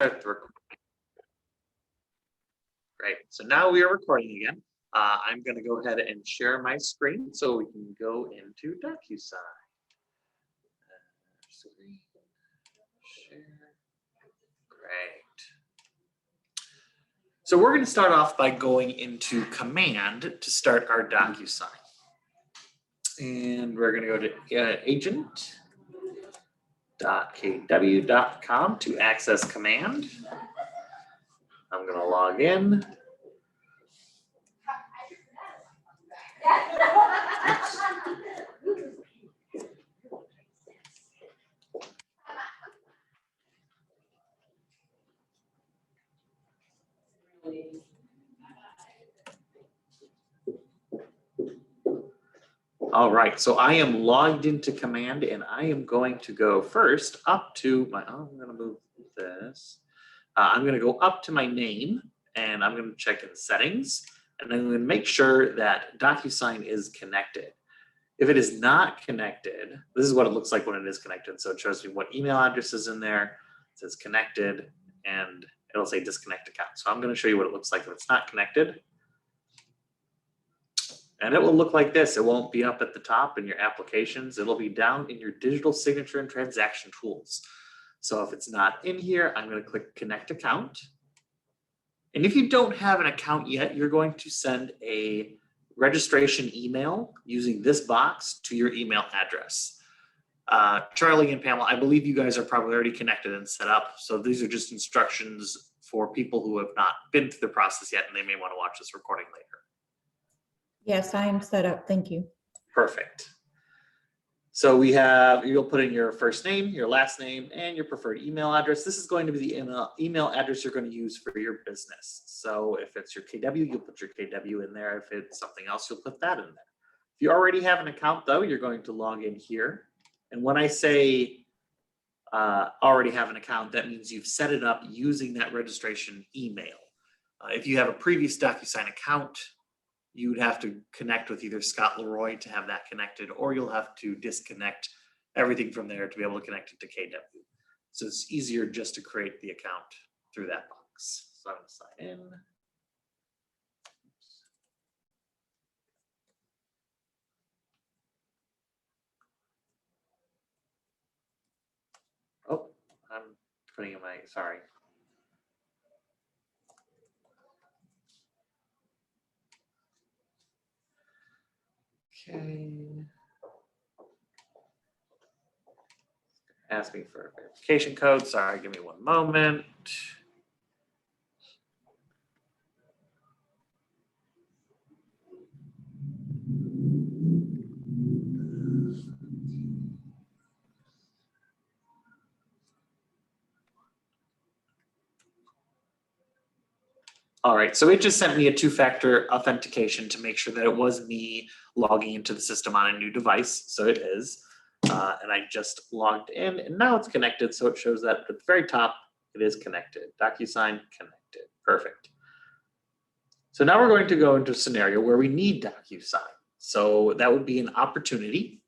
start the recording. Great. So now we are recording again. I'm going to go ahead and share my screen so we can go into DocuSign. Screen share. Great. So we're going to start off by going into Command to start our DocuSign. And we're going to go to agent.kw.com to access Command. I'm going to log in. Oops. All right, so I am logged into Command and I am going to go first up to my, I'm going to move this. I'm going to go up to my name and I'm going to check in settings and I'm going to make sure that DocuSign is connected. If it is not connected, this is what it looks like when it is connected. So it shows me what email address is in there. It says connected and it'll say disconnect account. So I'm going to show you what it looks like if it's not connected. And it will look like this. It won't be up at the top in your applications. It'll be down in your digital signature and transaction tools. So if it's not in here, I'm going to click connect account. And if you don't have an account yet, you're going to send a registration email using this box to your email address. Charlie and Pamela, I believe you guys are probably already connected and set up. So these are just instructions for people who have not been through the process yet and they may want to watch this recording later. Yes, I am set up. Thank you. Perfect. So we have, you'll put in your first name, your last name, and your preferred email address. This is going to be the email address you're going to use for your business. So if it's your KW, you'll put your KW in there. If it's something else, you'll put that in there. If you already have an account though, you're going to log in here. And when I say already have an account, that means you've set it up using that registration email. If you have a previous DocuSign account, you would have to connect with either Scott Leroy to have that connected, or you'll have to disconnect everything from there to be able to connect it to KW. So it's easier just to create the account through that box. So I'm going to sign in. Oh, I'm putting in my, sorry. Okay. Ask me for a verification code. Sorry, give me one moment. All right, so it just sent me a two-factor authentication to make sure that it was me logging into the system on a new device. So it is. And I just logged in and now it's connected. So it shows that at the very top, it is connected. DocuSign connected. Perfect. So now we're going to go into a scenario where we need DocuSign. So that would be an opportunity.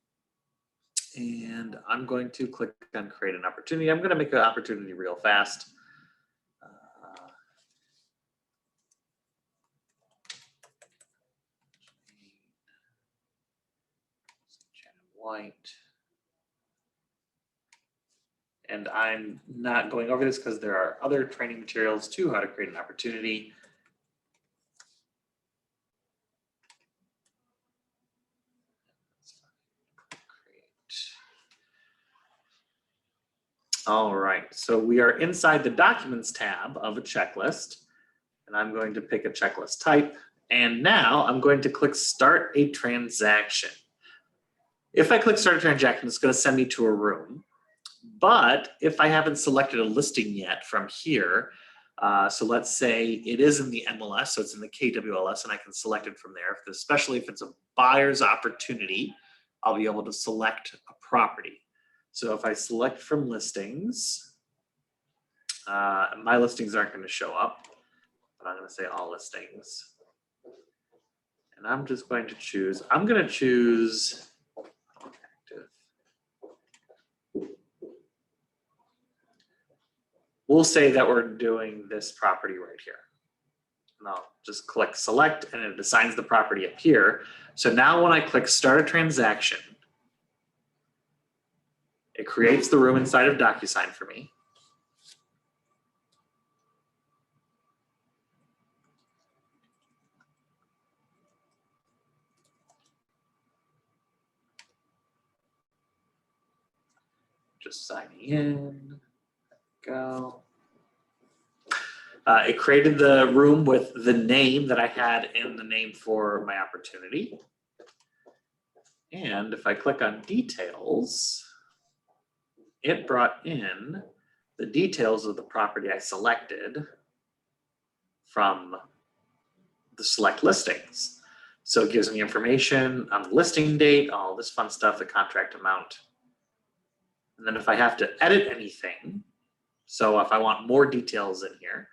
And I'm going to click on create an opportunity. I'm going to make an opportunity real fast. White. And I'm not going over this because there are other training materials too, how to create an opportunity. All right, so we are inside the Documents tab of a checklist, and I'm going to pick a checklist type. And now I'm going to click Start a Transaction. If I click Start a Transaction, it's going to send me to a room. But if I haven't selected a listing yet from here, so let's say it is in the MLS, so it's in the KWLS, and I can select it from there. Especially if it's a buyer's opportunity, I'll be able to select a property. So if I select from listings, my listings aren't going to show up, but I'm going to say all listings. And I'm just going to choose, I'm going to choose active. we'll say that we're doing this property right here. And I'll just click select and it assigns the property up here. So now when I click start a transaction, it creates the room inside of DocuSign for me. Just signing in, go. It created the room with the name that I had in the name for my opportunity. And if I click on details, it brought in the details of the property I selected from the select listings. So it gives me information on the listing date, all this fun stuff, the contract amount. And then if I have to edit anything, so if I want more details in here,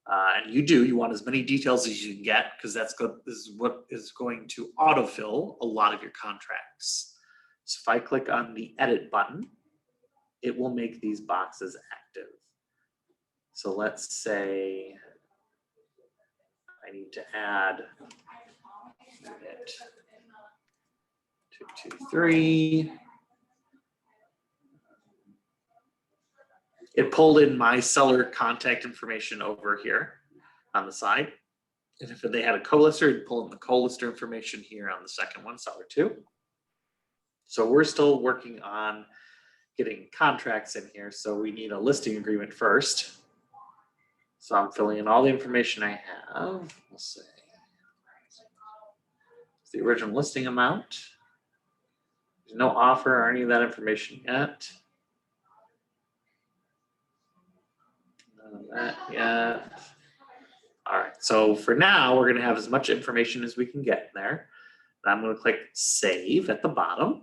and you want as many details as you can get, because this is what is going to autofill a lot of your contracts. So if I click on the edit button, it will make these boxes active. So let's say I need to add unit 223. It pulled in my seller contact information over here on the side. And if they had a co-lister, it'd pull in the co-lister information here on the second one, seller 2. So we're still working on getting contracts in here. So we need a listing agreement first. So I'm filling in all the information I have. We'll say it's the original listing amount. There's no offer or any of that information yet. None of that yet. All right, so for now, we're gonna have as much information as we can get in there. And I'm gonna click save at the bottom.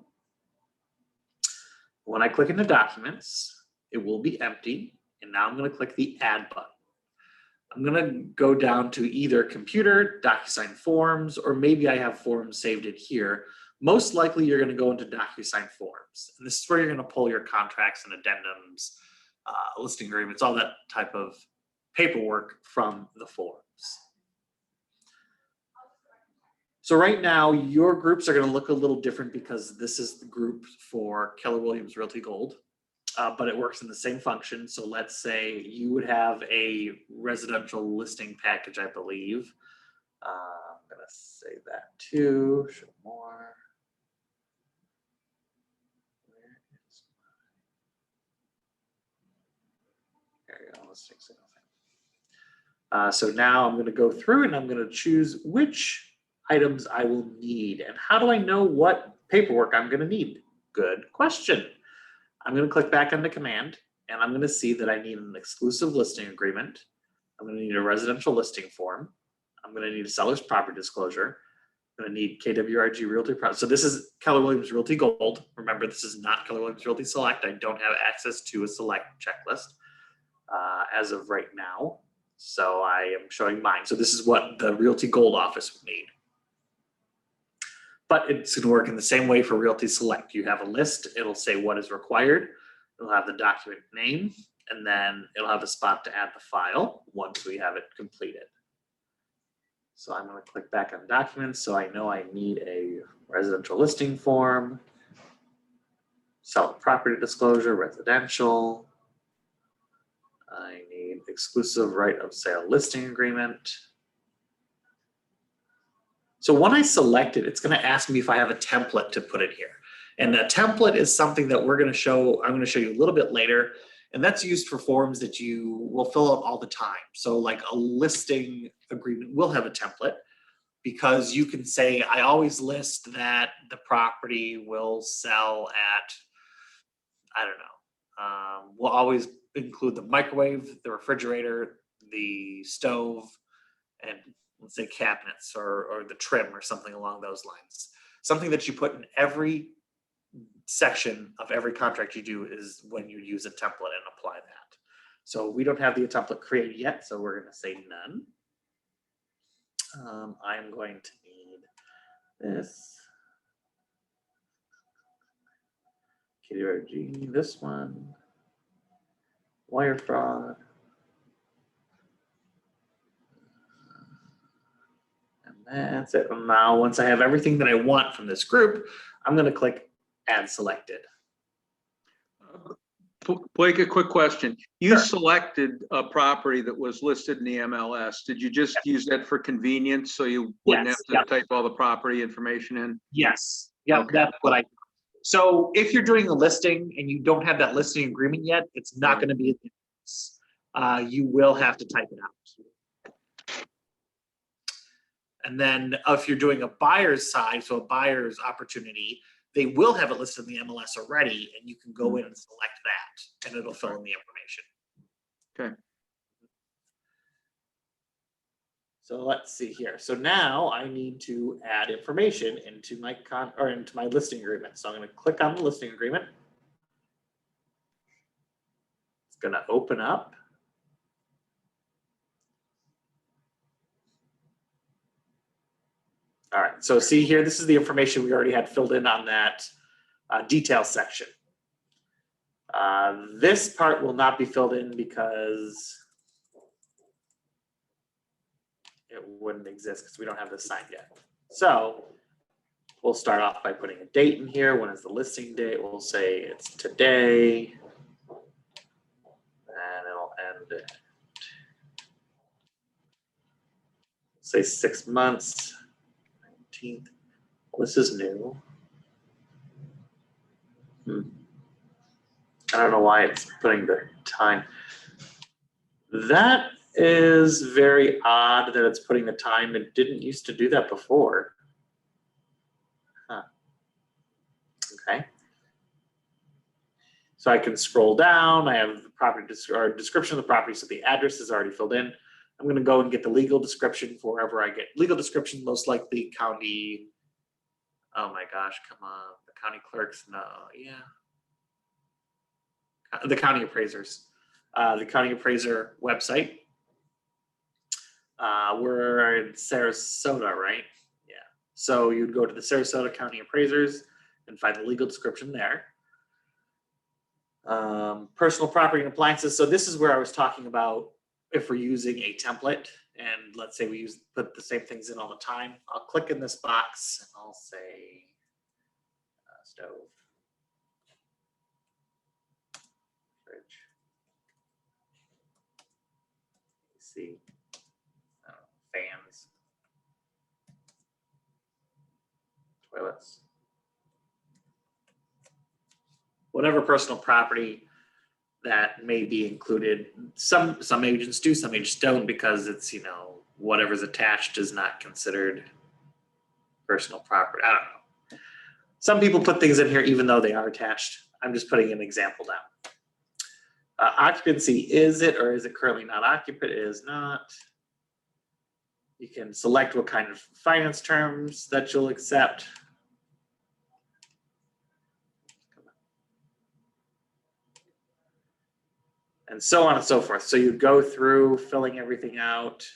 When I click into documents, it will be empty. And now I'm gonna click the add button. I'm gonna go down to either computer, DocuSign forms, or maybe I have forms saved in here. Most likely you're gonna go into DocuSign forms. And this is where you're gonna pull your contracts and addendums, listing agreements, all that type of paperwork from the forms. So right now your groups are gonna look a little different because this is the group for Keller Williams Realty Gold. But it works in the same function. So let's say you would have a residential listing package, I believe. I'm gonna save that too, show more. Where is my, there you go, listing single family. So now I'm gonna go through and I'm gonna choose which items I will need. And how do I know what paperwork I'm gonna need? Good question. I'm going to click back on the command and I'm going to see that I need an exclusive listing agreement. I'm going to need a residential listing form. I'm going to need a seller's property disclosure. I'm going to need KWRG Realty Pro. So this is Keller Williams Realty Gold. Remember, this is not Keller Williams Realty Select. I don't have access to a select checklist as of right now. So I am showing mine. So this is what the Realty Gold office would need. But it's going to work in the same way for Realty Select. You have a list, it'll say what is required, it'll have the document name, and then it'll have a spot to add the file once we have it completed. So I'm going to click back on documents so I know I need a residential listing form, seller property disclosure, residential. I need exclusive right of sale listing agreement. So when I select it, it's going to ask me if I have a template to put in here. And the template is something that I'm going to show you a little bit later. And that's used for forms that you will fill out all the time. So like a listing agreement will have a template because you can say, I always list that the property will sell at, I don't know, we'll always include the microwave, the refrigerator, the stove, and let's say cabinets or the trim or something along those lines. Something that you put in every section of every contract you do is when you use a template and apply that. So we don't have the template created yet, so we're going to say none. I'm going to need this. KWRG, this one. Wire fraud. That's it. And now, once I have everything that I want from this group, I'm going to click Add Selected. Blake, a quick question. You Sure. selected a property that was listed in the MLS. Did you just use that for convenience so you wouldn't Yes, have to type all the property information in? Yes. Yep, Okay. that's what I. So if you're doing a listing and you don't have that listing agreement yet, it's not going to be in the MLS. You will have to type it out. And then if you're doing a buyer's side, so a buyer's opportunity, they will have it listed in the MLS already, and you can go in and select that, and it'll fill in the information. Okay. So let's see here. So now I need to add information into my into my listing agreement. So I'm going to click on the listing agreement. It's going to open up. All right, so see here, this is the information we already had filled in on that detail section. This part will not be filled in because it wouldn't exist because we don't have this signed yet. So we'll start off by putting a date in here. When is the listing date? We'll say it's today, and it'll end at, say, 6 months. 19th. Well, this is new. I don't know why it's putting the time. That is very odd that it's putting the time. It didn't used to do that before. Huh. Okay. So I can scroll down. I have the property description of the property, so the address is already filled in. I'm going to go and get the legal description for wherever I get legal description, most likely county. Oh my gosh, come on. The county clerks, no, yeah. The county appraisers. The county appraiser website. We're in Sarasota, right? Yeah. So you'd go to the Sarasota County Appraisers and find the legal description there. Personal property and appliances. So this is where I was talking about if we're using a template, and let's say we put the same things in all the time. I'll click in this box and I'll say stove, fridge, AC, fans, toilets, whatever personal property that may be included. Some agents do, some agents don't, because it's, you know, whatever's attached is not considered personal property. I don't know. Some people put things in here even though they are attached. I'm just putting an example down. Occupancy, is it or is it currently not occupied? It is not. You can select what kind of finance terms that you'll accept. And so on and so forth. So you go through filling everything out.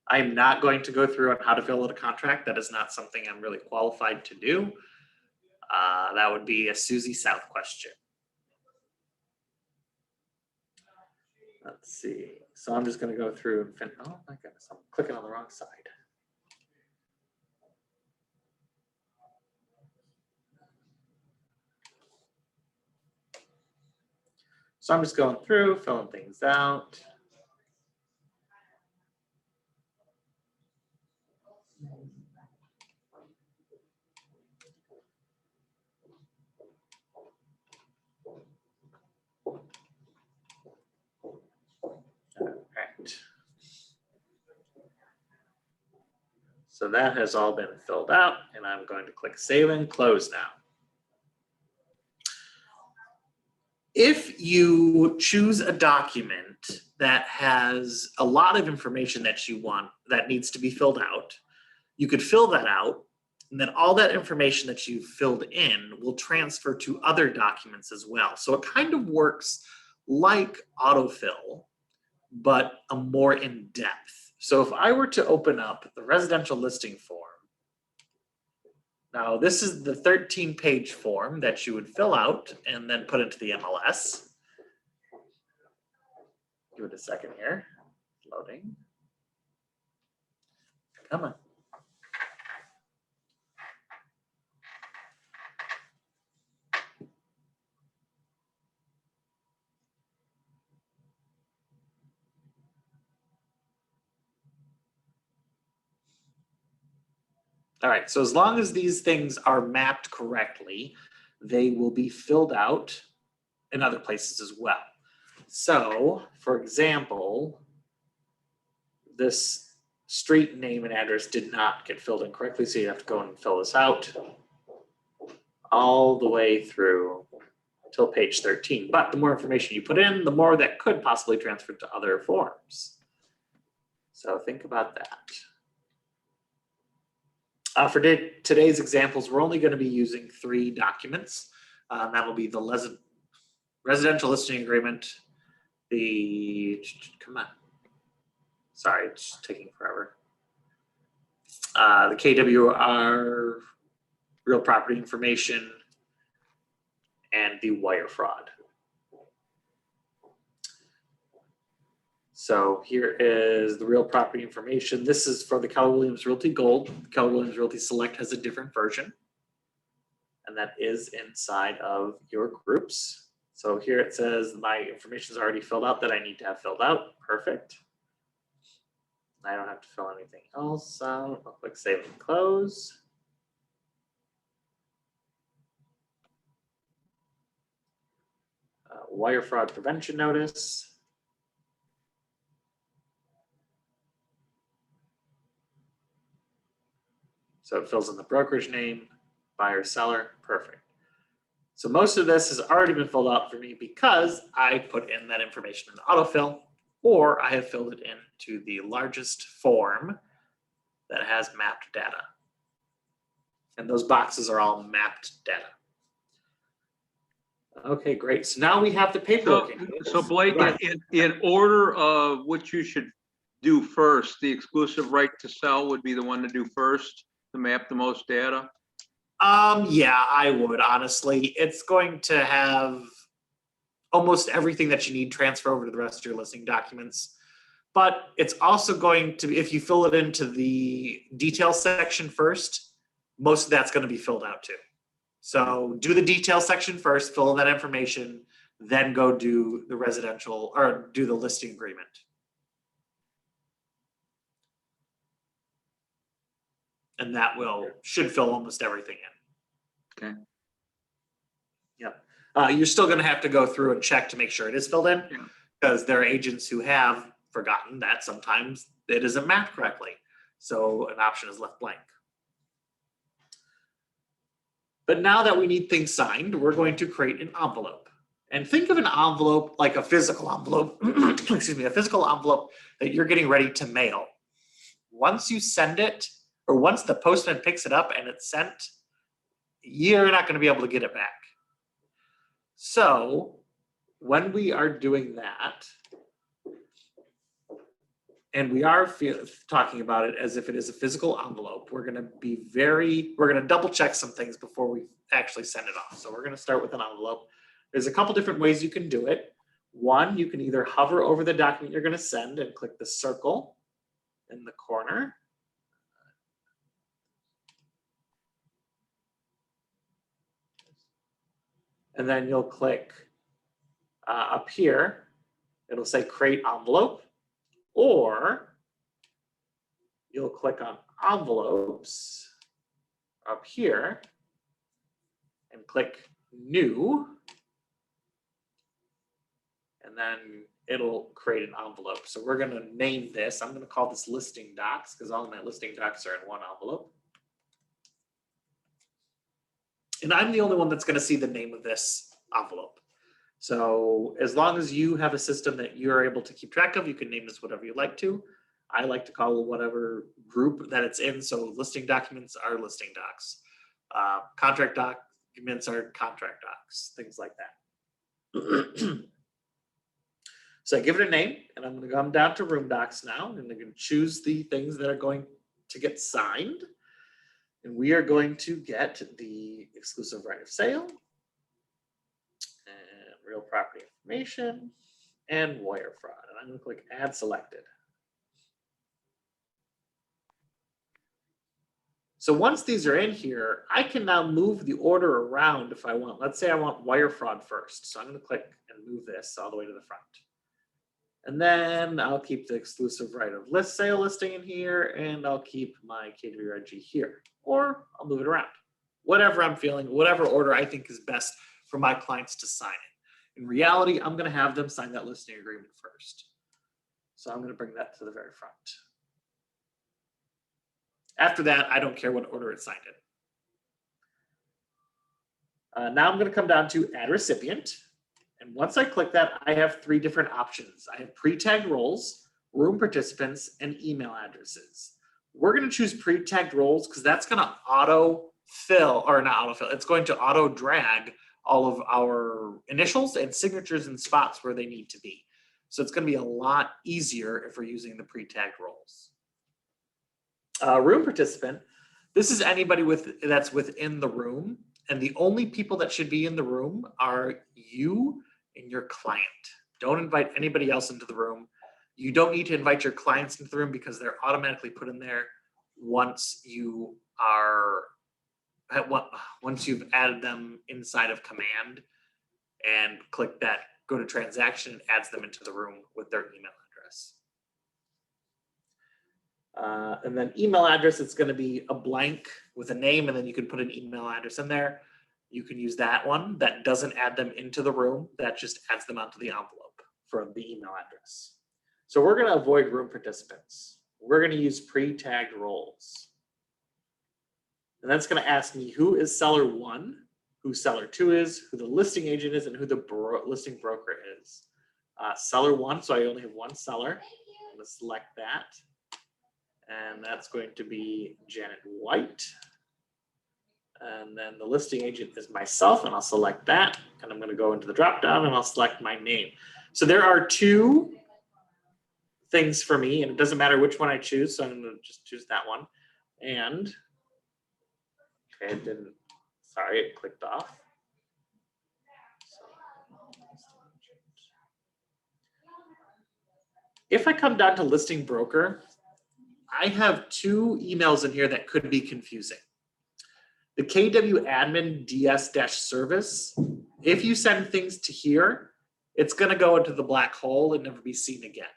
I'm not going to go through on how to fill out a contract. That is not something I'm really qualified to do. That would be a Susie South question. Let's see. So I'm just going to go through and finish. Oh my goodness, I'm clicking on the wrong side. So I'm just going through, filling things out. All right. So that has all been filled out, and I'm going to click Save and Close now. If you choose a document that has a lot of information that you want that needs to be filled out, you could fill that out, and then all that information that you've filled in will transfer to other documents as well. So it kind of works like autofill, but a more in-depth. So if I were to open up the residential listing form, now this is the 13-page form that you would fill out and then put into the MLS. Give it a second here, loading. Come on. All right, so as long as these things are mapped correctly, they will be filled out in other places as well. So, for example, this street name and address did not get filled in correctly, so you have to go and fill this out all the way through till page 13. But the more information you put in, the more that could possibly transfer to other forms. So think about that. For today's examples, we're only going to be using 3 documents. That'll be the residential listing agreement, come on. Sorry, it's taking forever. The KWR, real property information, and the wire fraud. So here is the real property information. This is for the Keller Williams Realty Gold. The Keller Williams Realty Select has a different version, and that is inside of your groups. So here it says my information is already filled out that I need to have filled out. Perfect. I don't have to fill anything else out. I'll click save and close. Wire fraud prevention notice. So it fills in the brokerage name, buyer, seller, perfect. So most of this has already been filled out for me because I put in that information in autofill, or I have filled it into the largest form that has mapped data. And those boxes are all mapped data. Okay, great. So now we have the paperwork. So Blake, in order of what you should do first, the exclusive right to sell would be the one to do first to map the most data? Yeah, I would, honestly. It's going to have almost everything that you need transfer over to the rest of your listing documents. But it's also going to be, if you fill it into the detail section first, most of that's going to be filled out too. So do the detail section first, fill in that information, then go do the residential or do the listing agreement. And that should fill almost everything in. Okay. Yep. You're still going to have to go through and check to make sure it is filled in, because there are agents who have forgotten that sometimes it isn't mapped correctly. So an option is left blank. But now that we need things signed, we're going to create an envelope. And think of an envelope like a physical envelope, excuse me, a physical envelope that you're getting ready to mail. Once you send it, or once the postman picks it up and it's sent, you're not going to be able to get it back. So when we are doing that, and we are talking about it as if it is a physical envelope, we're going to double check some things before we actually send it off. So we're going to start with an envelope. There's a couple different ways you can do it. One, you can either hover over the document you're going to send and click the circle in the corner. And then you'll click up here. It'll say create envelope. Or you'll click on envelopes up here and click new. And then it'll create an envelope. So we're going to name this. I'm going to call this listing docs because all of my listing docs are in one envelope. And I'm the only one that's going to see the name of this envelope. So as long as you have a system that you're able to keep track of, you can name this whatever you like to. I like to call whatever group that it's in. So listing documents are listing docs. Contract documents are contract docs, things like that. So I give it a name, and I'm going to come down to room docs now, and I'm going to choose the things that are going to get signed. And we are going to get the exclusive right of sale, and real property information, and wire fraud. And I'm going to click add selected. So once these are in here, I can now move the order around if I want. Let's say I want wire fraud first. So I'm going to click and move this all the way to the front. And then I'll keep the exclusive right of list sale listing in here, and I'll keep my KWRG here, or I'll move it around. Whatever I'm feeling, whatever order I think is best for my clients to sign it. In reality, I'm going to have them sign that listing agreement first. So I'm going to bring that to the very front. After that, I don't care what order it's signed in. Now I'm going to come down to add recipient. And once I click that, I have 3 different options. I have pre-tagged roles, room participants, and email addresses. We're going to choose pre-tagged roles because that's going to auto-fill, or not auto-fill, it's going to auto-drag all of our initials and signatures in spots where they need to be. So it's going to be a lot easier if we're using the pre-tagged roles. Room participant, this is anybody that's within the room, and the only people that should be in the room are you and your client. Don't invite anybody else into the room. You don't need to invite your clients into the room because they're automatically put in there once you've added them inside of command and click that go to transaction, and adds them into the room with their email address. And then email address, it's going to be a blank with a name, and then you can put an email address in there. You can use that one. That doesn't add them into the room. That just adds them onto the envelope for the email address. So we're going to avoid room participants. We're going to use pre-tagged roles. And that's going to ask me who is seller 1, who seller 2 is, who the listing agent is, and who the listing broker is. Seller 1, so I only have 1 seller. I'm going to select that. And that's going to be Janet White. And then the listing agent is myself, and I'll select that. And I'm going to go into the drop down and I'll select my name. So there are 2 things for me, and it doesn't matter which one I choose. So I'm going to just choose that one. And okay, it didn't, sorry, it clicked off. If I come down to listing broker, I have 2 emails in here that could be confusing. The KW admin DS-service, if you send things to here, it's going to go into the black hole and never be seen again.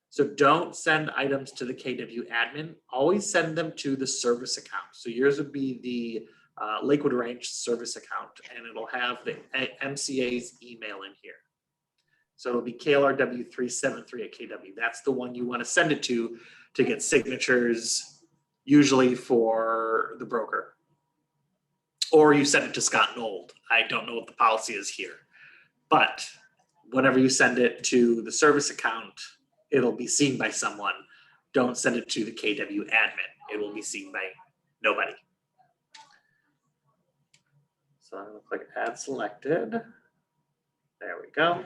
So don't send items to the KW admin. Always send them to the service account. So yours would be the Lakewood Ranch service account, and it'll have the MCA's email in here. So it'll be KLRW373@KW. That's the one you want to send it to get signatures, usually for the broker. Or you send it to Scott Nold. I don't know what the policy is here. But whenever you send it to the service account, it'll be seen by someone. Don't send it to the KW admin. It will be seen by nobody. So I'm going to click add selected. There we go.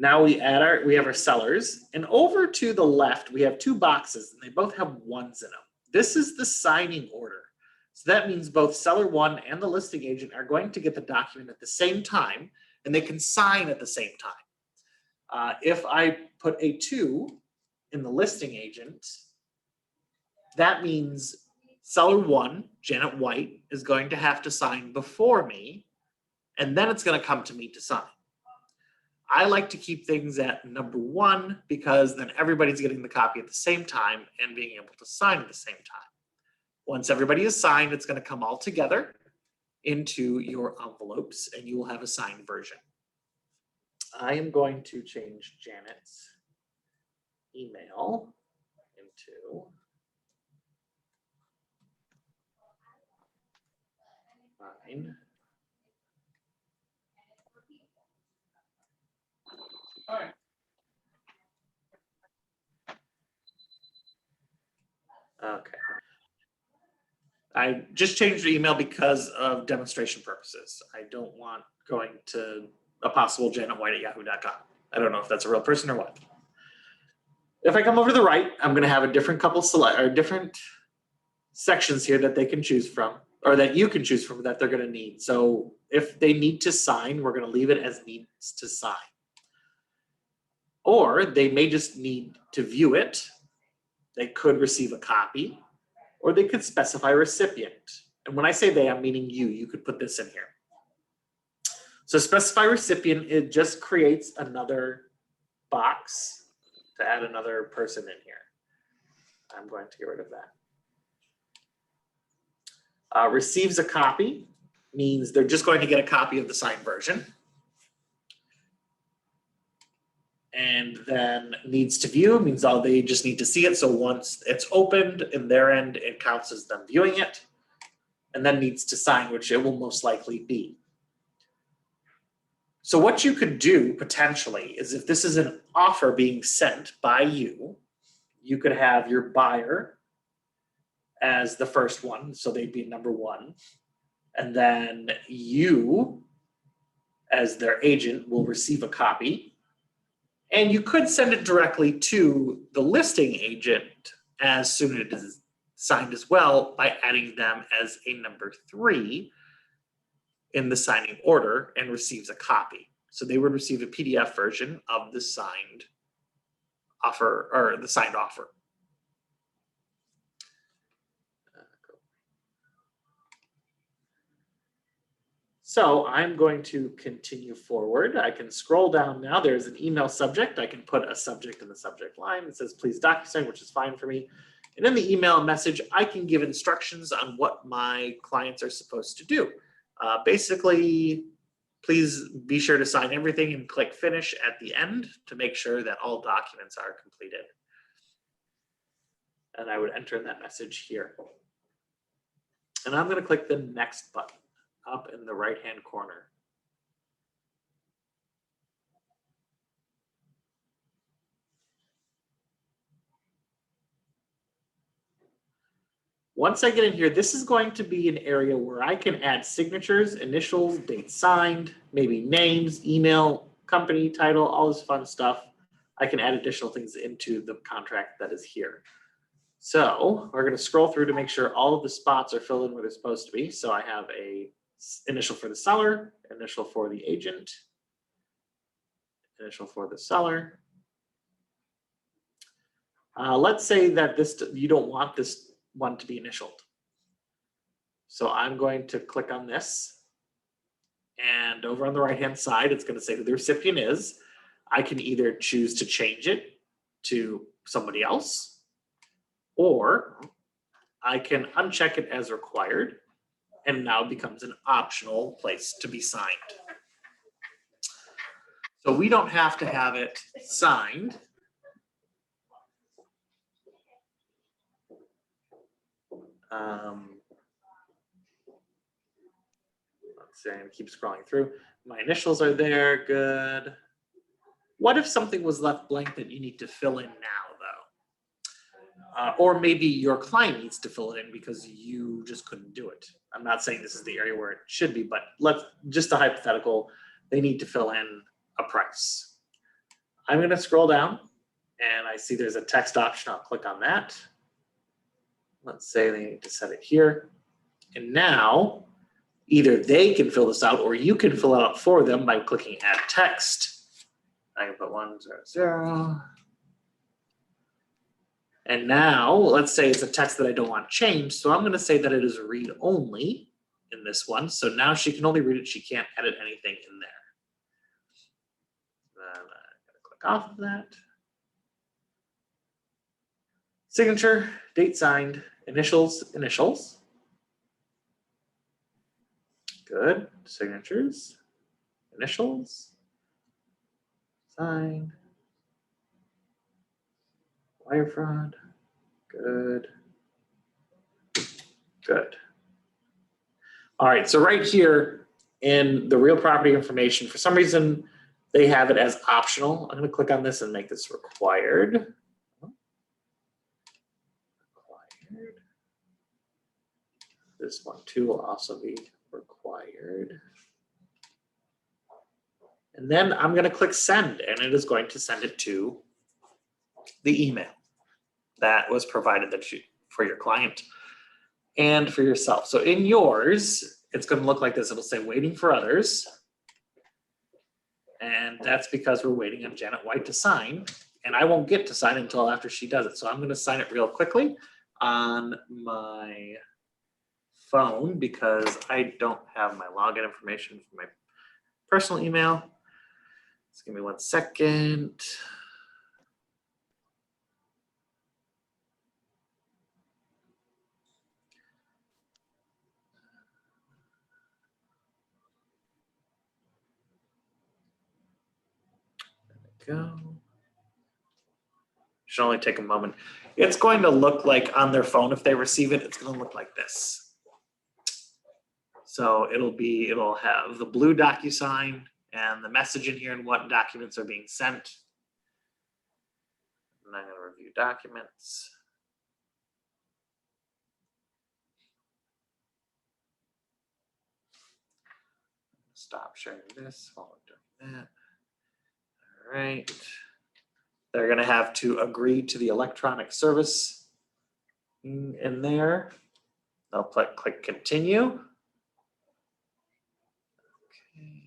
Now we have our sellers, and over to the left, we have 2 boxes, and they both have 1s in them. This is the signing order. So that means both seller 1 and the listing agent are going to get the document at the same time, and they can sign at the same time. If I put a 2 in the listing agent, that means seller 1, Janet White, is going to have to sign before me, and then it's going to come to me to sign. I like to keep things at number 1 because then everybody's getting the copy at the same time and being able to sign at the same time. Once everybody is signed, it's going to come all together into your envelopes, and you will have a signed version. I am going to change Janet's email into mine. All right. Okay. I just changed the email because of demonstration purposes. I don't want going to a possible Janet White at yahoo.com. I don't know if that's a real person or what. If I come over to the right, I'm going to have a different different sections here that they can choose from, or that you can choose from, that they're going to need. So if they need to sign, we're going to leave it as needs to sign. Or they may just need to view it. They could receive a copy. or they could specify recipient. And when I say they, I'm meaning you. You could put this in here. So specify recipient, it just creates another box to add another person in here. I'm going to get rid of that. Receives a copy means they're just going to get a copy of the signed version. And then needs to view means they just need to see it. So once it's opened in their end, it counts as them viewing it. And then needs to sign, which it will most likely be. So what you could do potentially is if this is an offer being sent by you, you could have your buyer as the first one. So they'd be number one. And then you, as their agent, will receive a copy. And you could send it directly to the listing agent as soon as it is signed as well by adding them as a number 3 in the signing order and receives a copy. So they would receive a PDF version of the signed offer or the signed offer. So I'm going to continue forward. I can scroll down now. There's an email subject. I can put a subject in the subject line that says, please DocuSign, which is fine for me. And in the email message, I can give instructions on what my clients are supposed to do. Basically, please be sure to sign everything and click finish at the end to make sure that all documents are completed. And I would enter that message here. And I'm going to click the next button up in the right-hand corner. Once I get in here, this is going to be an area where I can add signatures, initials, date signed, maybe names, email, company, title, all this fun stuff. I can add additional things into the contract that is here. So we're going to scroll through to make sure all of the spots are filled in where they're supposed to be. So I have a initial for the seller, initial for the agent, initial for the seller. Let's say that you don't want this one to be initialed. So I'm going to click on this, and over on the right-hand side, it's going to say who the recipient is. I can either choose to change it to somebody else, or I can uncheck it as required, and now becomes an optional place to be signed. So we don't have to have it signed. Let's see, I'm gonna keep scrolling through. My initials are there, good. What if something was left blank that you need to fill in now, though? Or maybe your client needs to fill it in because you just couldn't do it. I'm not saying this is the area where it should be, but just a hypothetical, they need to fill in a price. I'm gonna scroll down and I see there's a text option. I'll click on that. Let's say they need to set it here. And now, either they can fill this out or you can fill it out for them by clicking add text. I can put 100. And now, let's say it's a text that I don't want changed. So I'm going to say that it is read only in this one. So now she can only read it. She can't edit anything in there. Then I'm going to click off of that. Signature, date signed, initials, initials. Good. Signatures, initials, signed. Wire fraud, good, good. All right, so right here in the real property information, for some reason, they have it as optional. I'm gonna click on this and make this required. Required. This one too will also be required. And then I'm gonna click send, and it is going to send it to the email that was provided for your client and for yourself. So in yours, it's going to look like this. It'll say waiting for others. And that's because we're waiting on Janet White to sign. And I won't get to sign until after she does it. So I'm going to sign it real quickly. on my phone because I don't have my login information for my personal email. Just give me 1 second. Go. Should only take a moment. It's going to look like on their phone, if they receive it, it's going to look like this. So it'll have the blue DocuSign and the message in here and what documents are being sent. And I'm going to review documents. Stop sharing this while I'm doing that. All right. They're going to have to agree to the electronic service in there. They'll click continue. Okay.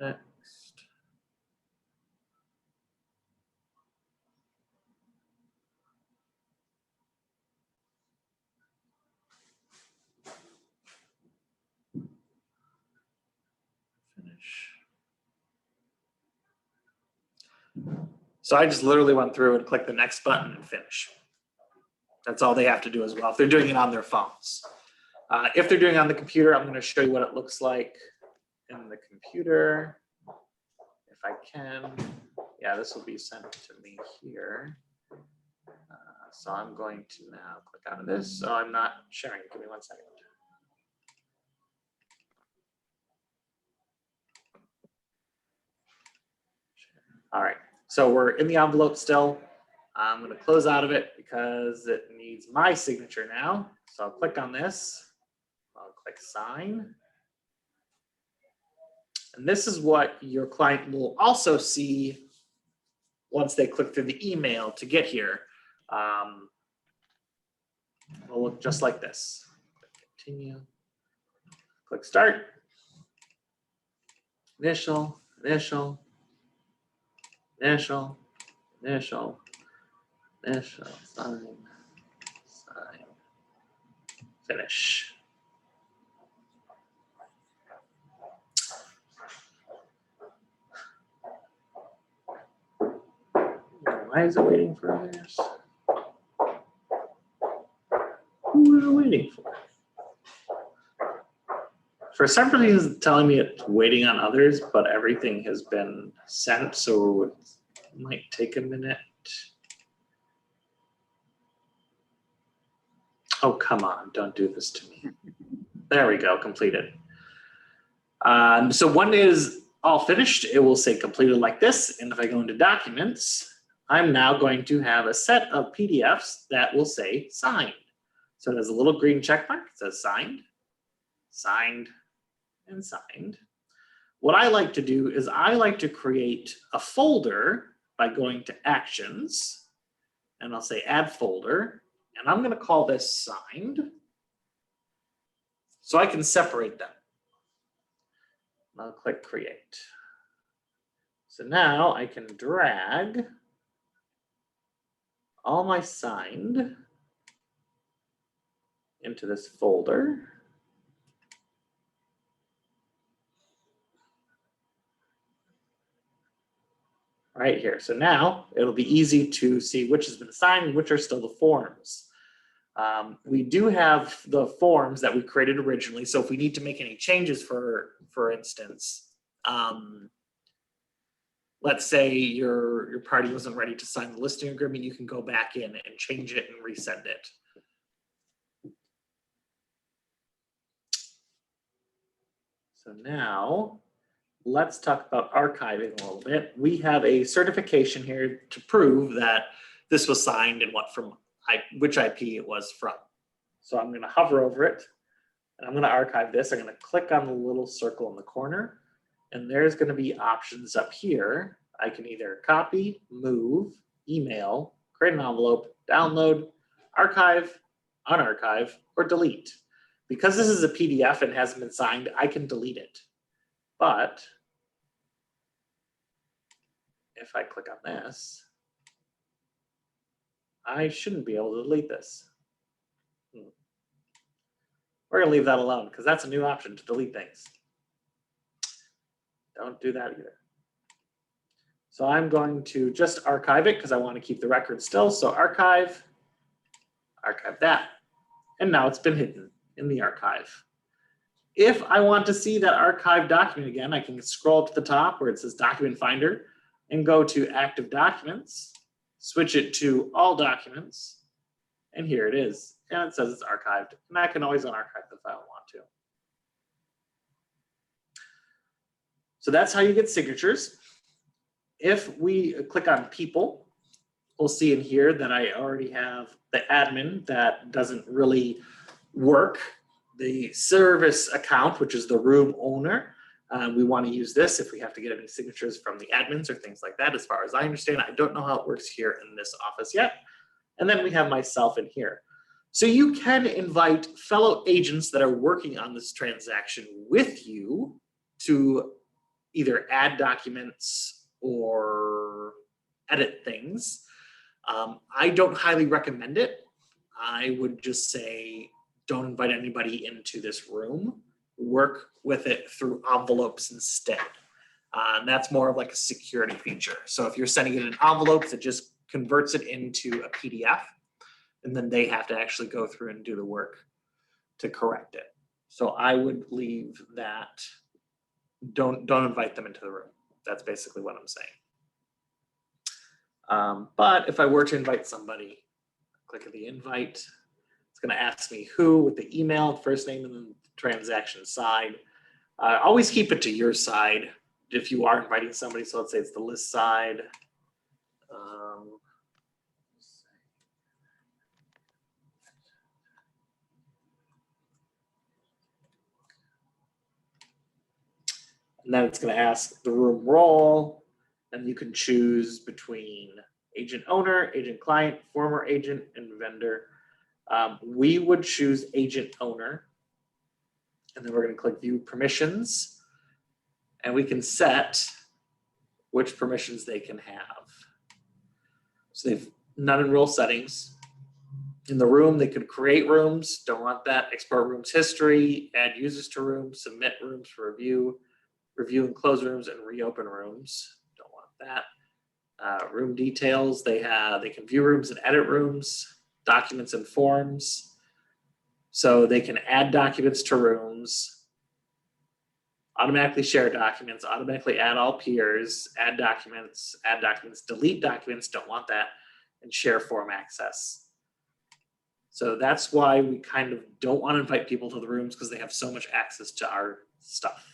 Next. Next. Finish. So I just literally went through and clicked the next button and finish. That's all they have to do as well if they're doing it on their phones. If they're doing it on the computer, I'm going to show you what it looks like in the computer. If I can, yeah, this will be sent to me here. So I'm going to now click out of this. So I'm not sharing. Give me 1 second. All right, so we're in the envelope still. I'm going to close out of it because it needs my signature now. So I'll click on this. I'll click sign. And this is what your client will also see once they click through the email to get here. It'll look just like this. Continue. Click start. Initial, initial, initial, initial, initial, sign, sign, finish. Why is it waiting for others? Who is it waiting for? For some reason, it's telling me it's waiting on others, but everything has been sent, so it might take a minute. Oh, come on, don't do this to me. There we go, completed. So one is all finished. It will say completed like this. And if I go into documents, I'm now going to have a set of PDFs that will say signed. So it has a little green check mark. It says signed, signed, and signed. What I like to do is I like to create a folder by going to actions, and I'll say add folder, and I'm going to call this signed so I can separate them. I'll click create. So now I can drag all my signed into this folder. Right here. So now it'll be easy to see which has been signed and which are still the forms. We do have the forms that we created originally. So if we need to make any changes, for instance, let's say your party wasn't ready to sign the listing agreement, you can go back in and change it and resend it. So now let's talk about archiving a little bit. We have a certification here to prove that this was signed and which IP it was from. So I'm going to hover over it. And I'm going to archive this. I'm going to click on the little circle in the corner, and there's going to be options up here. I can either copy, move, email, create an envelope, download, archive, unarchive, or delete. Because this is a PDF and hasn't been signed, I can delete it. But if I click on this, I shouldn't be able to delete this. We're going to leave that alone because that's a new option to delete things. Don't do that either. So I'm going to just archive it because I want to keep the record still. So archive that. And now it's been hidden in the archive. If I want to see that archived document again, I can scroll to the top where it says Document Finder and go to Active Documents, switch it to All Documents, and here it is. And it says it's archived. And I can always unarchive if I don't want to. So that's how you get signatures. If we click on People, we'll see in here that I already have the admin that doesn't really work. The service account, which is the room owner. We want to use this if we have to get any signatures from the admins or things like that. As far as I understand, I don't know how it works here in this office yet. And then we have myself in here. So you can invite fellow agents that are working on this transaction with you to either add documents or edit things. I don't highly recommend it. I would just say, don't invite anybody into this room. Work with it through envelopes instead. And that's more of like a security feature. So if you're sending it in envelopes, it just converts it into a PDF, and then they have to actually go through and do the work to correct it. So I would leave that. Don't invite them into the room. That's basically what I'm saying. But if I were to invite somebody, click at the invite. It's going to ask me who with the email, first name, and then the transaction side. Always keep it to your side if you are inviting somebody. So let's say it's the list side. And then it's going to ask the room role, and you can choose between agent owner, agent client, former agent, and vendor. We would choose agent owner, and then we're going to click view permissions, and we can set which permissions they can have. So they've none in role settings. In the room, they could create rooms, don't want that, export rooms history, add users to rooms, submit rooms for review, review and close rooms, and reopen rooms, don't want that. Room details, they can view rooms and edit rooms, documents and forms. So they can add documents to rooms, automatically share documents, automatically add all peers, add documents, delete documents, don't want that, and share form access. So that's why we kind of don't want to invite people to the rooms, because they have so much access to our stuff.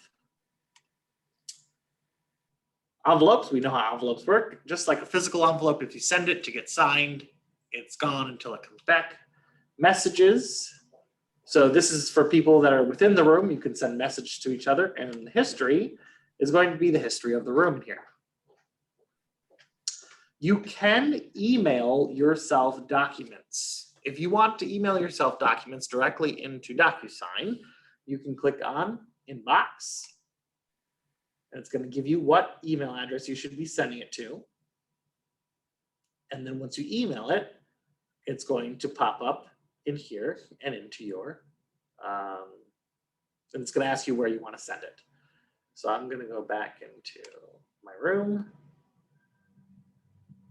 Envelopes, we know how envelopes work. Just like a physical envelope, if you send it to get signed, it's gone until it comes back. Messages. So this is for people that are within the room. You can send messages to each other, and the history is going to be the history of the room here. You can email yourself documents. If you want to email yourself documents directly into DocuSign, you can click on Inbox. And it's going to give you what email address you should be sending it to. And then once you email it, it's going to pop up in here and into your, and it's going to ask you where you want to send it. So I'm going to go back into my room.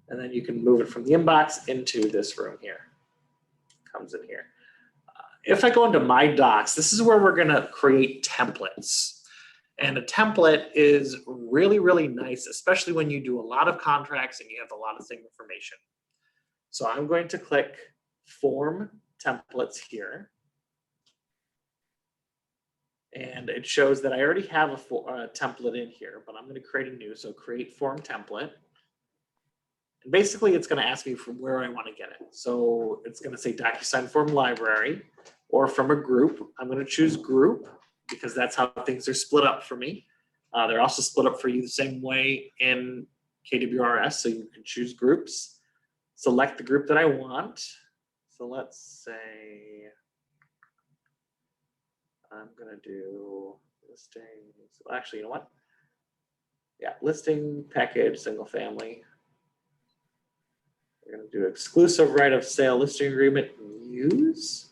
And then you can move it from the inbox into this room here. Comes in here. If I go into my docs, this is where we're going to create templates. And a template is really, really nice, especially when you do a lot of contracts and you have a lot of same information. So I'm going to click Form Templates here. And it shows that I already have a template in here, but I'm going to create a new. So create form template. And basically, it's going to ask me from where I want to get it. So it's going to say DocuSign Form Library. or from a group. I'm going to choose group because that's how things are split up for me. They're also split up for you the same way in KWRS, so you can choose groups. Select the group that I want. So let's say I'm going to do listings. Actually, you know what? Yeah, listing, package, single family. We're going to do exclusive right of sale listing agreement and use.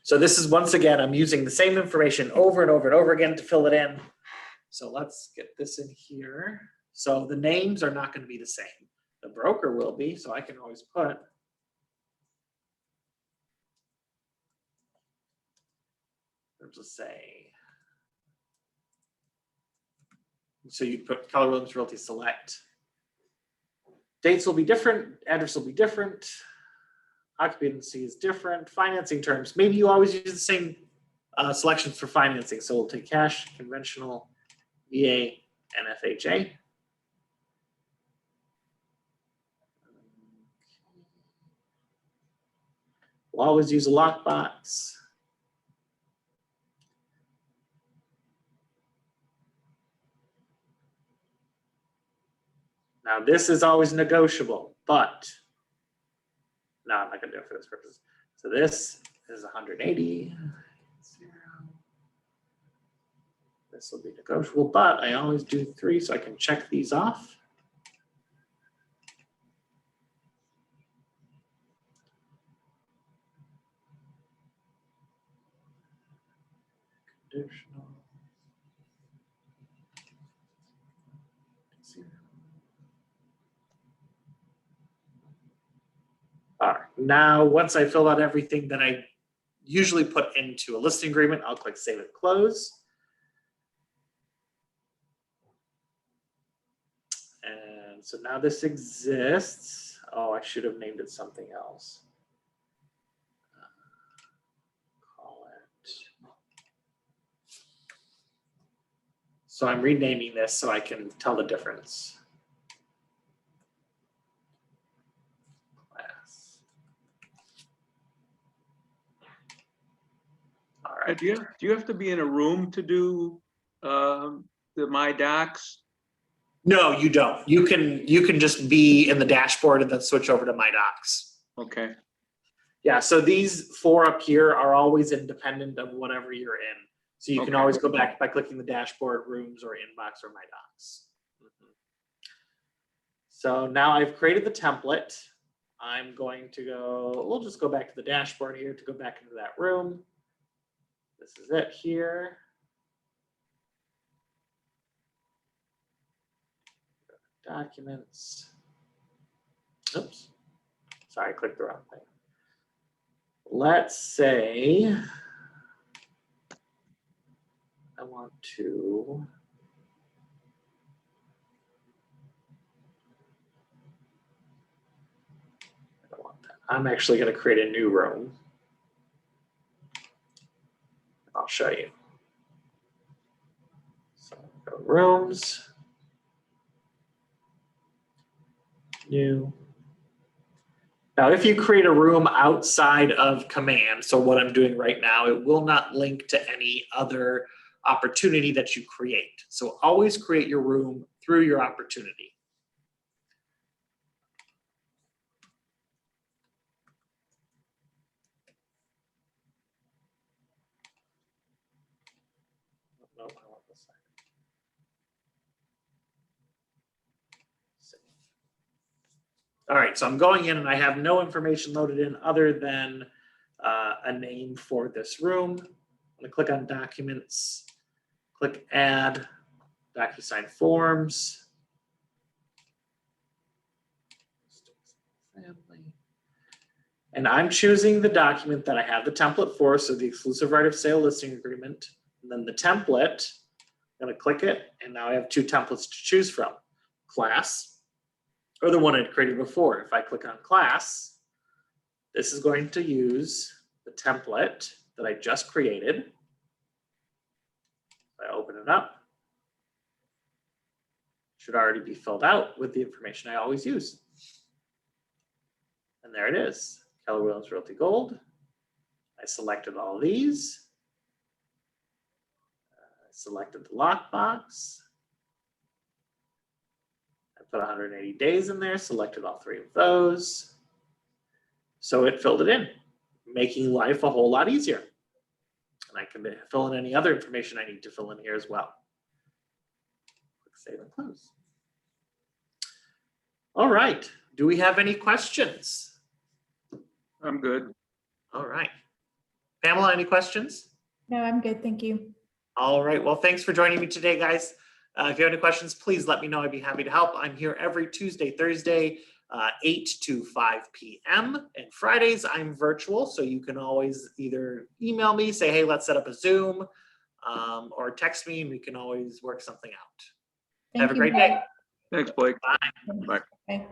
So this is, once again, I'm using the same information over and over and over again to fill it in. So let's get this in here. So the names are not going to be the same. The broker will be, so I can always put let's just say, so you put Keller Williams Realty Select. Dates will be different, address will be different, occupancy is different, financing terms. Maybe you always use the same selections for financing. So we'll take cash, conventional, VA, and FHA. We'll always use a lockbox. Now this is always negotiable, but no, I'm not gonna do it for this purpose. So this is 180. This will be negotiable, but I always do 3 so I can check these off. Conditional. All right, now once I fill out everything that I usually put into a listing agreement, I'll click Save and Close. And so now this exists. Oh, I should have named it something else. Call it. So I'm renaming this so I can tell the difference. All right. Do you have to be in a room to do the My Docs? No, you don't. You can just be in the dashboard and then switch over to My Docs. Okay. Yeah, so these 4 up here are always independent of whatever you're in. So you can always go back by clicking the dashboard, rooms, or inbox, or My Docs. So now I've created the template. I'm going to go, we'll just go back to the dashboard here to go back into that room. This is it here. Documents. Oops. Sorry, I clicked the wrong thing. Let's say I want to I don't want that. I'm actually going to create a new room. I'll show you. So go to rooms, new. Now, if you create a room outside of command, so what I'm doing right now, it will not link to any other opportunity that you create. So always create your room through your opportunity. No, I want this side. All right, so I'm going in and I have no information loaded in other than a name for this room. I'm gonna click on Documents, click Add, DocuSign Forms. And I'm choosing the document that I have the template for, so the exclusive right of sale listing agreement, and then the template, I'm gonna click it, and now I have 2 templates to choose from. Class, or the one I'd created before. If I click on class, this is going to use the template that I just created. I open it up. It should already be filled out with the information I always use. And there it is, Keller Williams Realty Gold. I selected all of these. I selected the lockbox. I put 180 days in there, selected all 3 of those. So it filled it in, making life a whole lot easier. And I can fill in any other information I need to fill in here as well. Click Save and Close. All right. Do we have any questions? I'm good. All right. Pamela, any questions? No, I'm good. Thank you. All right. Well, thanks for joining me today, guys. If you have any questions, please let me know. I'd be happy to help. I'm here every Tuesday, Thursday, 8 to 5 p.m. And Fridays, I'm virtual. So you can always either email me, say, hey, let's set up a Zoom, or text me, and we can always work something out. Thank Have a you, great Blake. day. Thanks, Blake. Bye.